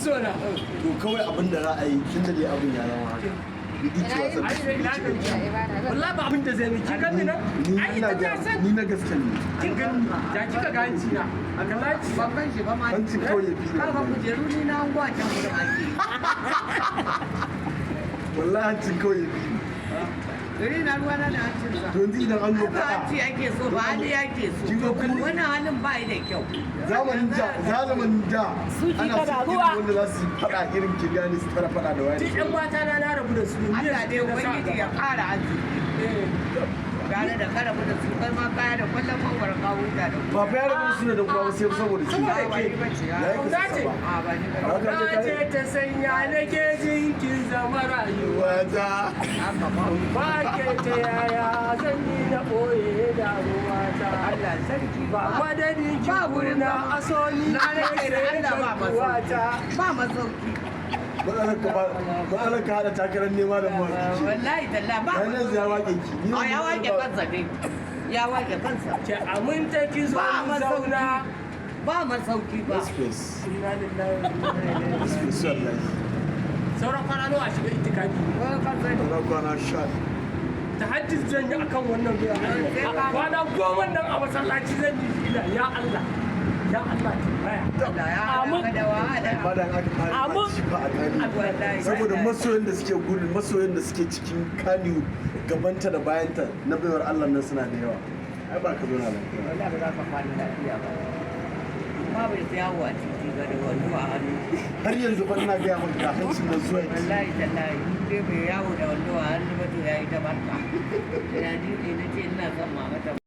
so na to kawai abin da za a yi tun da dai abin ya zama haka wallahi ba abin da zai miki kan ni na ai ita ta san ni na gaske ne kin gani da kika ga hanci na a kallaci babban shi ba ma hancin kawai ya fi ka ga kujeru ni na angwa can gurin ake wallahi hancin kawai ya fi gari na ruwa na da hancin sa to yanzu idan an zo ba hanci ake so ba hali ake so wannan halin ba da kyau zamanin da ana su wanda za su faɗa irin kirgani su fara faɗa da wani ɗan mata na rabu da su Allah dai ubangiji ya ƙara arziki gane da karabu da su kai ma kaya da kwallon mangwara ka huta da ba fa ya rabu suna da kuwa sai saboda shi saboda ya yi kasa ba a ba ni ba na ce ta sanya nake jinkin zama rayuwa wata ba ke ta yaya zan yi na ɓoye damuwa ta Allah sarki ba madadin ki na asoli na rage da Allah ba masauki ba masauki matsalar ka hada takarar nema da mawaki wallahi talla ba yanzu ya wake ki ya wake kansa dai ya wake kansa ke aminta ki zo mu zauna ba masauki ba space inna lillahi wa inna ilaihi raji'un space wallahi sauran kwana nawa shiga itikafi sauran kwana sha tahajjud zan yi akan wannan biya kwana goma nan a masallaci zan yi fila ya Allah ya Allah da wahala madan aka fara shi ba a kani saboda masoyan da suke gudun masoyan da suke cikin kani gabanta da bayanta na baiwar Allah nan suna da yawa ai ba ka zo na lafiya wallahi ba za ka kwana lafiya ba ma bai yawo a ciki ga da wani a hannu har yanzu fa ina ga maka hancin nan zuwa wallahi tallahi dai bai yawo da wando a hannu ba to yayi ta barka ina ji ne nace ina son mama ta